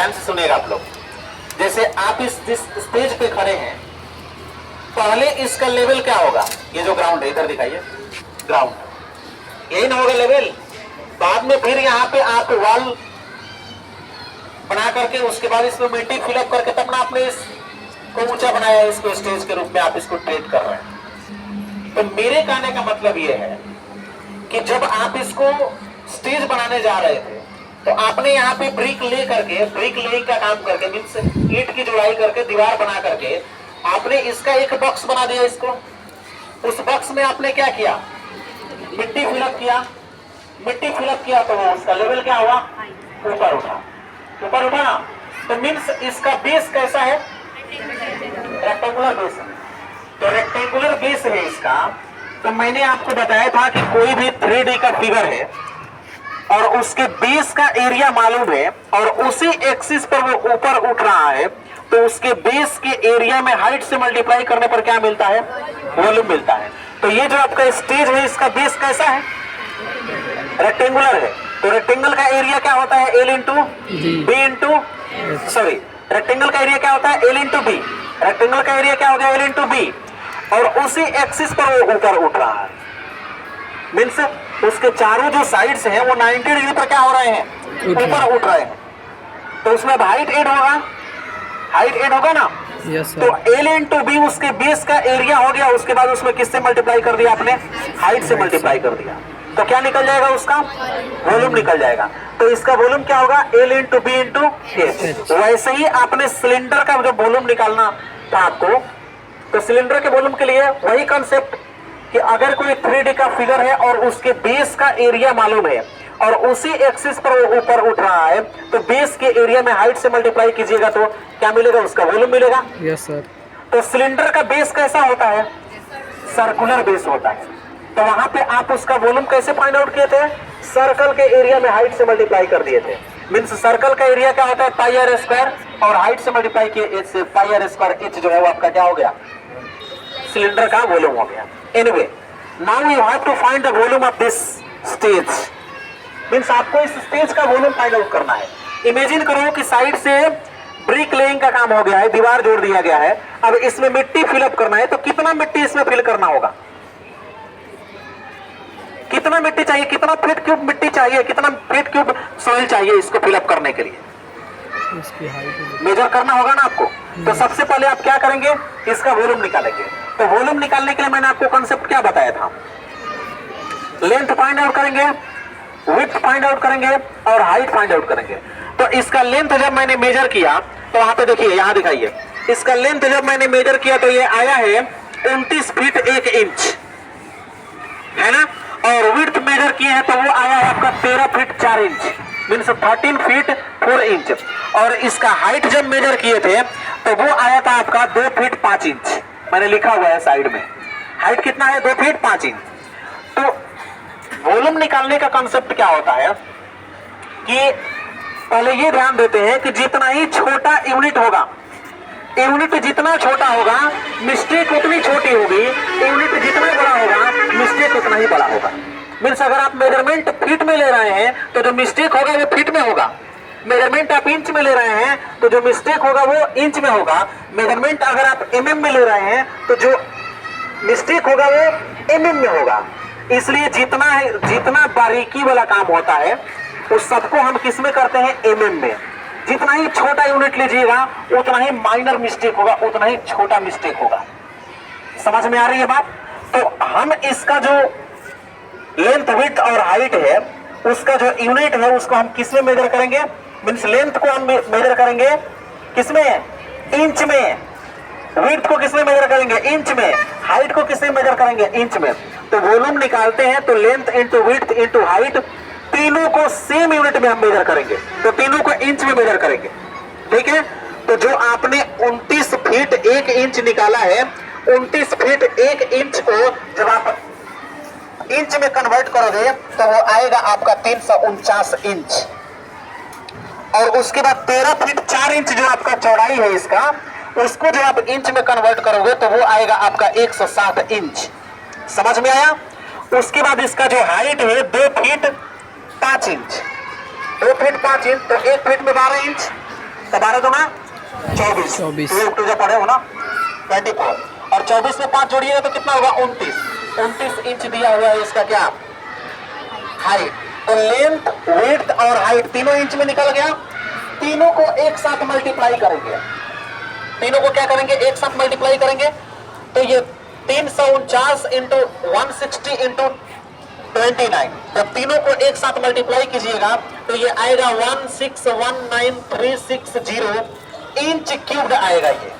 ध्यान से सुनिएगा आप लोग। जैसे आप इस स्टेज पे खड़े हैं, पहले इसका लेवल क्या होगा? ये जो ग्राउंड है, इधर दिखाइए, ग्राउंड यही ना होगा लेवल। बाद में फिर यहाँ पे आप वॉल बना करके उसके बाद इसमें मिट्टी फिलअप करके तब ना आपने इसको ऊंचा बनाया, इसको स्टेज के रूप में आप इसको ट्रीट कर रहे हैं। तो मेरे कहने का मतलब ये है कि जब आप इसको स्टेज बनाने जा रहे थे तो आपने यहाँ पे ब्रिक ले करके, ब्रिक लेइंग का काम करके, मीन्स ईंट की जुड़ाई करके, दीवार बना करके आपने इसका एक बॉक्स बना दिया। इसको उस बॉक्स में आपने क्या किया? मिट्टी फिलअप किया। मिट्टी फिलअप किया तो उसका लेवल क्या हुआ? ऊपर उठा, ऊपर उठा। तो मीन्स इसका बेस कैसा है? रेक्टेंगुलर बेस है। तो रेक्टेंगुलर बेस है इसका। तो मैंने आपको बताया था कि कोई भी 3D का फिगर है और उसके बेस का एरिया मालूम है और उसी एक्सिस पर वो ऊपर उठ रहा है, तो उसके बेस के एरिया में हाइट से मल्टीप्लाई करने पर क्या मिलता है? वॉल्यूम मिलता है। तो ये जो आपका स्टेज है, इसका बेस कैसा है? रेक्टेंगुलर है। तो रेक्टेंगल का एरिया क्या होता है? L into B into, sorry, rectangle का एरिया क्या होता है? L into B. रेक्टेंगल का एरिया क्या हो गया? L into B. और उसी एक्सिस पर वो ऊपर उठ रहा है, मीन्स उसके चारों जो साइड्स हैं वो 90 डिग्री पर क्या हो रहे हैं? ऊपर उठ रहे हैं। तो उसमें हाइट ऐड होगा, हाइट ऐड होगा ना? Yes sir. तो L इंटू बी उसके बेस का एरिया हो गया। उसके बाद उसमें किससे मल्टीप्लाई कर दिया आपने? हाइट से मल्टीप्लाई कर दिया। तो क्या निकल जाएगा? उसका वॉल्यूम निकल जाएगा। तो इसका वॉल्यूम क्या होगा? L into B into H. वैसे ही आपने सिलेंडर का जो वॉल्यूम निकालना था आपको, तो सिलेंडर के वॉल्यूम के लिए वही कंसेप्ट कि अगर कोई 3D का फिगर है और उसके बेस का एरिया मालूम है और उसी एक्सिस पर वो ऊपर उठ रहा है, तो बेस के एरिया में हाइट से मल्टीप्लाई कीजिएगा तो क्या मिलेगा? उसका वॉल्यूम मिलेगा। Yes sir. तो सिलेंडर का बेस कैसा होता है? सर्कुलर बेस होता है। तो वहां पे आप उसका वॉल्यूम कैसे फाइंड आउट किए थे? सर्कल के एरिया में हाइट से मल्टीप्लाई कर दिए थे। मीन्स सर्कल का एरिया क्या होता है? पाई आर स्क्वायर, और हाइट से मल्टीप्लाई किए एच से, पाई आर स्क्वायर एच जो है वो आपका क्या हो गया? सिलेंडर का वॉल्यूम हो गया। Anyway, now you have to find the volume of this stage. Means आपको इस स्टेज का वॉल्यूम फाइंड आउट करना है। इमेजिन करो कि साइड से ब्रिक लेइंग का काम हो गया है, दीवार जोड़ दिया गया है। अब इसमें मिट्टी फिलअप करना है, तो कितना मिट्टी इसमें फिल करना होगा? कितना मिट्टी चाहिए? कितना फीट क्यूब मिट्टी चाहिए? कितना फीट क्यूब सॉइल चाहिए इसको फिलअप करने के लिए? इसकी हाइट मेजर करना होगा ना आपको। तो सबसे पहले आप क्या करेंगे? इसका वॉल्यूम निकालेंगे। तो वॉल्यूम निकालने के लिए मैंने आपको कंसेप्ट क्या बताया था? लेंथ फाइंड आउट करेंगे, विड्थ फाइंड आउट करेंगे और हाइट फाइंड आउट करेंगे। तो इसका लेंथ जब मैंने मेजर किया तो वहां पे देखिए, यहां दिखाइए, इसका लेंथ जब मैंने मेजर किया तो ये आया है 29 फीट 1 इंच, है ना? और विड्थ मेजर किए हैं तो वो आया है आपका 13 feet 4 inch, means 13 feet 4 inch. और इसका हाइट जब मेजर किए थे तो वो आया था आपका 2 फीट 5 इंच। मैंने लिखा हुआ है साइड में, हाइट कितना है? 2 फीट 5 इंच। तो वॉल्यूम निकालने का कंसेप्ट क्या होता है कि पहले ये ध्यान देते हैं कि जितना ही छोटा यूनिट होगा, यूनिट जितना छोटा होगा मिस्टेक उतनी छोटी होगी, यूनिट जितना बड़ा होगा मिस्टेक उतना ही बड़ा होगा। मीन्स अगर आप मेजरमेंट फीट में ले रहे हैं तो जो मिस्टेक होगा वो फीट में होगा। मेजरमेंट आप इंच में ले रहे हैं तो जो मिस्टेक होगा वो इंच में होगा। मेजरमेंट अगर आप mm में ले रहे हैं तो जो मिस्टेक होगा वो mm में होगा। इसलिए जितना बारीकी वाला काम होता है उस सबको हम किस में करते हैं? mm में। जितना ही छोटा यूनिट लीजिएगा उतना ही माइनर मिस्टेक होगा, उतना ही छोटा मिस्टेक होगा। समझ में आ रही है बात? तो हम इसका जो लेंथ, विड्थ और हाइट है उसका जो यूनिट है उसको हम किस में मेजर करेंगे? मीन्स लेंथ को हम मेजर करेंगे किसमें? इंच में। विड्थ को किसमें मेजर करेंगे? इंच में। हाइट को किसमें मेजर करेंगे? इंच में। तो वॉल्यूम निकालते हैं तो length into width into height, तीनों को सेम यूनिट में हम मेजर करेंगे, तो तीनों को इंच में मेजर करेंगे। ठीक है? तो जो आपने 29 फीट 1 इंच निकाला है, 29 फीट 1 इंच को जब आप इंच में कन्वर्ट करोगे तो वो आएगा आपका 349 इंच। और उसके बाद 13 फीट 4 इंच जो आपका चौड़ाई है इसका, उसको जब आप इंच में कन्वर्ट करोगे तो वो आएगा आपका 107 इंच। समझ में आया? उसके बाद इसका जो हाइट है 2 फीट 5 इंच, 2 फीट 5 इंच, तो 1 फीट में 12 इंच, तो 12 दूना 24, 24। जो पढ़े हो ना 24, और 24 में 5 जोड़िएगा तो कितना होगा 29 इंच दिया हुआ है इसका क्या हाइट। तो लेंथ, विड्थ और हाइट तीनों इंच में निकल गया। तीनों को एक साथ मल्टीप्लाई करेंगे, तीनों को क्या करेंगे एक साथ मल्टीप्लाई करेंगे। तो ये 349 इंटू 160 इंटू 29, जब तीनों को एक साथ मल्टीप्लाई कीजिएगा तो ये आएगा 1619360 इंच क्यूब्ड आएगा। ये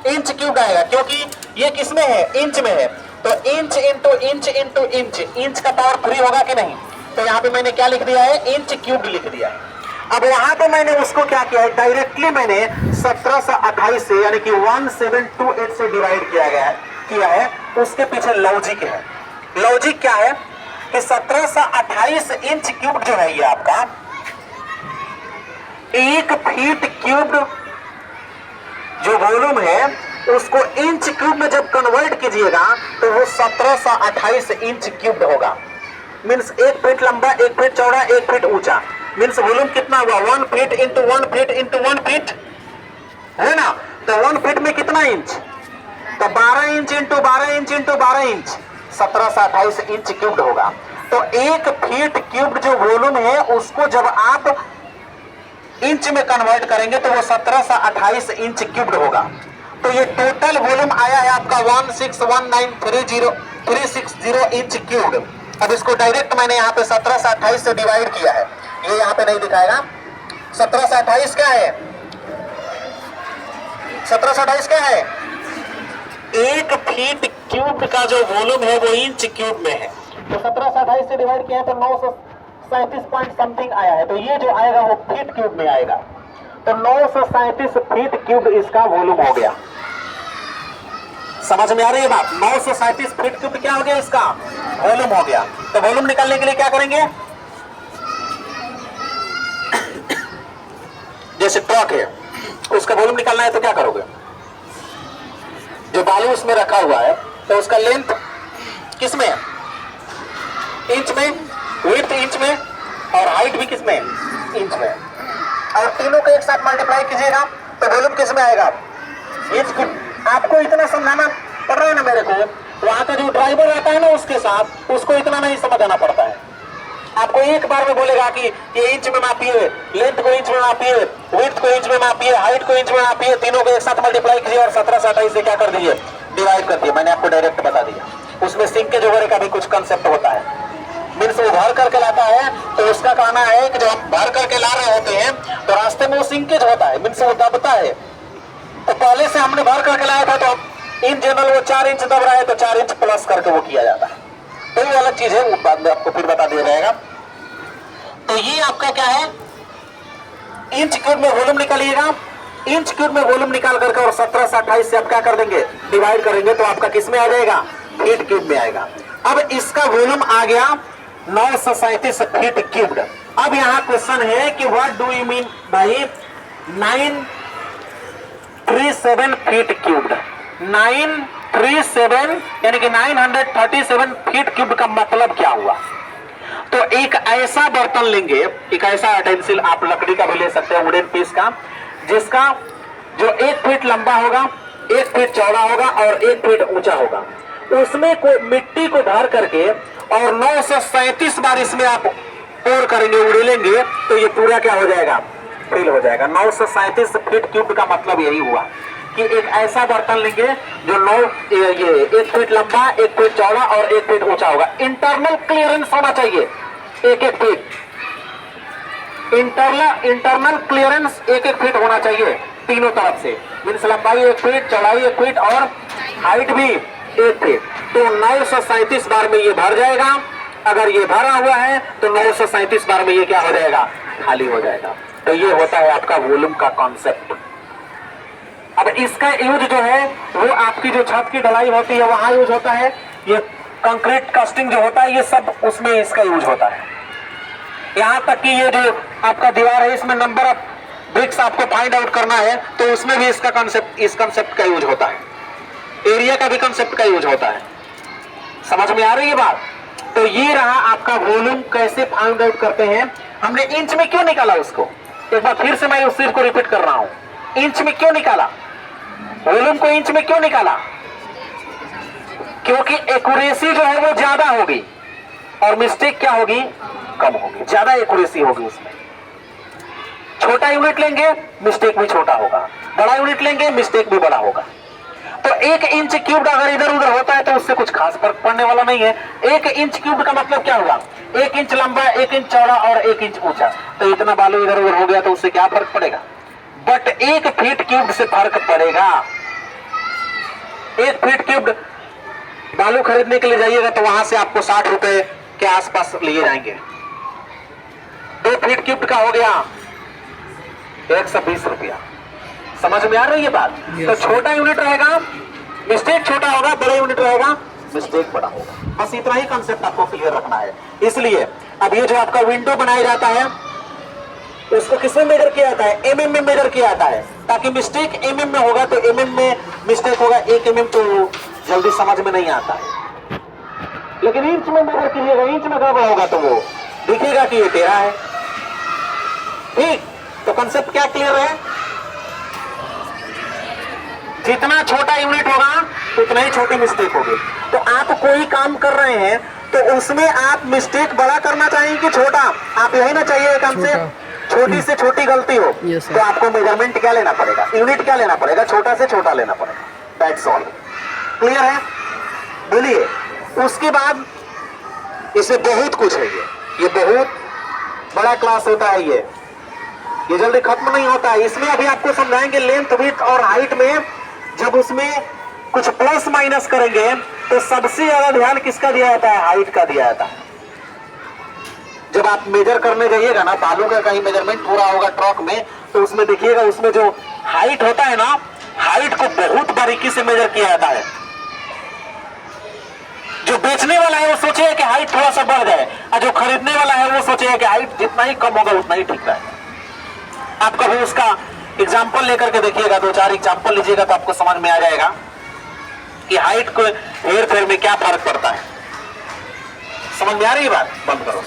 इंच क्यूब्ड आएगा क्योंकि ये किस में है इंच में है। तो inch into inch into inch, inch का पावर 3 होगा कि नहीं। तो यहाँ पे मैंने क्या लिख दिया है इंच क्यूब्ड लिख दिया है। अब वहां पे मैंने उसको क्या किया है डायरेक्टली मैंने 1728 से यानी कि 1728 से डिवाइड किया है। उसके पीछे लॉजिक है। लॉजिक क्या है कि 1728 इंच क्यूब जो है ये आपका 1 फीट क्यूब जो वॉल्यूम है उसको इंच क्यूब में जब कन्वर्ट कीजिएगा तो वो 1728 इंच क्यूब होगा। मीन्स 1 फीट लंबा, 1 फीट चौड़ा, 1 फीट ऊंचा। मीन्स वॉल्यूम कितना हुआ 1 feet into 1 feet into 1 feet है ना। तो 1 फीट में कितना इंच, तो 12 inch into 12 inch into 12 inch 1728 inch cubed होगा। तो 1 फीट क्यूब्ड जो वॉल्यूम है उसको जब आप इंच में कन्वर्ट करेंगे तो वो 1728 इंच क्यूब्ड होगा। तो ये टोटल वॉल्यूम आया है आपका 1619360 इंच क्यूब्ड। अब इसको डायरेक्ट मैंने यहाँ पे 1728 से डिवाइड किया है, ये यहाँ पे नहीं दिखाएगा। 1728 क्या है, 1728 क्या है 1 फीट क्यूब का जो वॉल्यूम है वो इंच क्यूब में है। तो 1728 से डिवाइड किया है तो 937 पॉइंट समथिंग आया है। तो ये जो आएगा वो फीट क्यूब में आएगा। तो 937 फीट क्यूब इसका वॉल्यूम हो गया। समझ में आ रही है बात। 937 फीट क्यूब क्या हो गया इसका वॉल्यूम हो गया। तो वॉल्यूम निकालने के लिए क्या करेंगे, जैसे ट्रक है उसका वॉल्यूम निकालना है तो क्या करोगे, जो बालू उसमें रखा हुआ है तो उसका लेंथ किस में इंच में, विड्थ इंच में और हाइट भी किस में इंच में, और तीनों को एक साथ मल्टीप्लाई कीजिएगा तो वॉल्यूम किस में आएगा इंच की। आपको इतना समझाना पड़ रहा है ना मेरे को। वहां का जो ड्राइवर आता है ना उसके साथ उसको इतना नहीं समझाना पड़ता है। आपको एक बार में बोलेगा कि ये इंच में मापिए, लेंथ को इंच में मापिए, विड्थ को इंच में मापिए, हाइट को इंच में मापिए, तीनों को एक साथ मल्टीप्लाई कीजिए और 1728 से क्या कर दीजिए डिवाइड कर दिए। मैंने आपको डायरेक्ट बता दिया। उसमें सिंकेज वगैरह का भी कुछ कंसेप्ट होता है। मीन्स वो भर करके लाता है तो उसका कहना है कि जब आप भर करके ला रहे होते हैं तो रास्ते में वो सिंकेज होता है, मीन्स वो दबता है। तो पहले से हमने भर करके लाया था तो इन जनरल वो 4 इंच दब रहा है तो 4 इंच प्लस करके वो किया जाता है। तो ये अलग चीज है, वो बाद में आपको फिर बता दिया जाएगा। तो ये आपका क्या है इंच क्यूब में वॉल्यूम निकालिएगा। इंच क्यूब में वॉल्यूम निकाल करके और 1728 से आप क्या कर देंगे डिवाइड करेंगे तो आपका किस में आ जाएगा फीट क्यूब में आएगा। अब इसका वॉल्यूम आ गया 937 फीट क्यूब्ड। अब यहां क्वेश्चन है कि what do you mean by 937 feet cubed. 937 यानी कि 937 फीट क्यूब का मतलब क्या हुआ। तो एक ऐसा बर्तन लेंगे, एक ऐसा यूटेंसिल आप लकड़ी का भी ले सकते हैं वुडन पीस का, जिसका जो 1 फीट लंबा होगा, 1 फीट चौड़ा होगा और 1 फीट ऊंचा होगा। उसमें को मिट्टी को भर करके और 937 बार इसमें आप पोर करेंगे, उड़ेलेंगे तो ये पूरा क्या हो जाएगा फिल हो जाएगा। 937 फीट क्यूब का मतलब यही हुआ कि एक ऐसा बर्तन लेंगे जो 1 फीट लंबा, 1 फीट चौड़ा और 1 फीट ऊंचा होगा। इंटरनल क्लियरेंस होना चाहिए 1-1 फीट, इंटरनल क्लियरेंस 1-1 फीट होना चाहिए तीनों तरफ से। मीन्स लंबाई 1 फीट, चौड़ाई 1 फीट और हाइट भी 1 फीट। तो 937 बार में ये भर जाएगा। अगर ये भरा हुआ है तो 937 बार में ये क्या हो जाएगा खाली हो जाएगा। तो ये होता है आपका वॉल्यूम का कॉन्सेप्ट। अब इसका यूज जो है वो आपकी जो छत की ढलाई होती है वहां यूज होता है। ये कंक्रीट कास्टिंग जो होता है ये सब उसमें इसका यूज होता है। यहां तक कि ये जो आपका दीवार है इसमें नंबर ऑफ ब्रिक्स आपको फाइंड आउट करना है तो उसमें भी इसका कंसेप्ट, इस कंसेप्ट का यूज होता है। एरिया का भी कंसेप्ट का यूज होता है। समझ में आ रही है बात। तो ये रहा आपका वॉल्यूम कैसे फाइंड आउट करते हैं। हमने इंच में क्यों निकाला उसको, एक बार फिर से मैं उस चीज को रिपीट कर रहा हूं, इंच में क्यों निकाला, वॉल्यूम को इंच में क्यों निकाला, क्योंकि एक्यूरेसी जो है वो ज्यादा होगी और मिस्टेक क्या होगी, कम होगी, ज्यादा एक्यूरेसी होगी उसमें। छोटा यूनिट लेंगे मिस्टेक भी छोटा होगा, बड़ा यूनिट लेंगे मिस्टेक भी बड़ा होगा। तो 1 इंच क्यूब अगर इधर उधर होता है तो उससे कुछ खास फर्क पड़ने वाला नहीं है। 1 इंच क्यूब का मतलब क्या हुआ, 1 इंच लंबा, 1 इंच चौड़ा और 1 इंच ऊंचा, तो इतना बालू इधर उधर हो गया तो उससे क्या फर्क पड़ेगा, बट 1 फीट क्यूब से फर्क पड़ेगा। 1 फीट क्यूब बालू खरीदने के लिए जाइएगा तो वहां से आपको 60 रुपए के आसपास लिए जाएंगे। 2 फीट क्यूब का हो गया 120 रुपया। समझ में आ रही है बात? तो छोटा यूनिट रहेगा मिस्टेक छोटा होगा, बड़ा यूनिट रहेगा मिस्टेक बड़ा होगा। बस इतना ही कंसेप्ट आपको क्लियर रखना है। इसलिए अब ये जो आपका विंडो बनाया जाता है उसको किसमें मेजर किया जाता है, एमएम में मेजर किया जाता है, ताकि मिस्टेक एमएम में होगा तो एमएम में मिस्टेक होगा, 1 एमएम तो जल्दी समझ में नहीं आता है। लेकिन इंच में मेजर कीजिएगा, इंच में गड़बड़ होगा तो वो दिखेगा कि ये 13 है। ठीक, तो कंसेप्ट क्या क्लियर है, जितना छोटा यूनिट होगा उतना ही छोटी मिस्टेक होगी। तो आप कोई काम कर रहे हैं तो उसमें आप मिस्टेक बड़ा करना चाहिए कि छोटा, आप यही ना चाहिए कंसेप्ट, छोटी से छोटी गलती हो तो आपको मेजरमेंट क्या लेना पड़ेगा, यूनिट क्या लेना पड़ेगा, छोटा से छोटा लेना पड़ेगा। That's all. क्लियर है? बोलिए। उसके बाद इसमें बहुत कुछ है, ये बहुत बड़ा क्लास होता है, ये जल्दी खत्म नहीं होता है। इसमें अभी आपको समझाएंगे लेंथ विड्थ और हाइट में जब उसमें कुछ प्लस माइनस करेंगे तो सबसे ज्यादा ध्यान किसका दिया जाता है, हाइट का दिया जाता है। जब आप मेजर करने जाइएगा ना, बालू का कहीं मेजरमेंट पूरा होगा ट्रक में, तो उसमें देखिएगा उसमें जो हाइट होता है ना, हाइट को बहुत बारीकी से मेजर किया जाता है। जो बेचने वाला है वो सोचेगा कि हाइट थोड़ा सा बढ़ जाए, और जो खरीदने वाला है वो सोचेगा कि हाइट जितना ही कम होगा उतना ही ठीक रहेगा। आप कभी उसका एग्जाम्पल लेकर के देखिएगा, 2-4 एग्जाम्पल लीजिएगा तो आपको समझ में आ जाएगा कि हाइट को हेर फेर में क्या फर्क पड़ता है। समझ में आ रही है बात? बंद करो।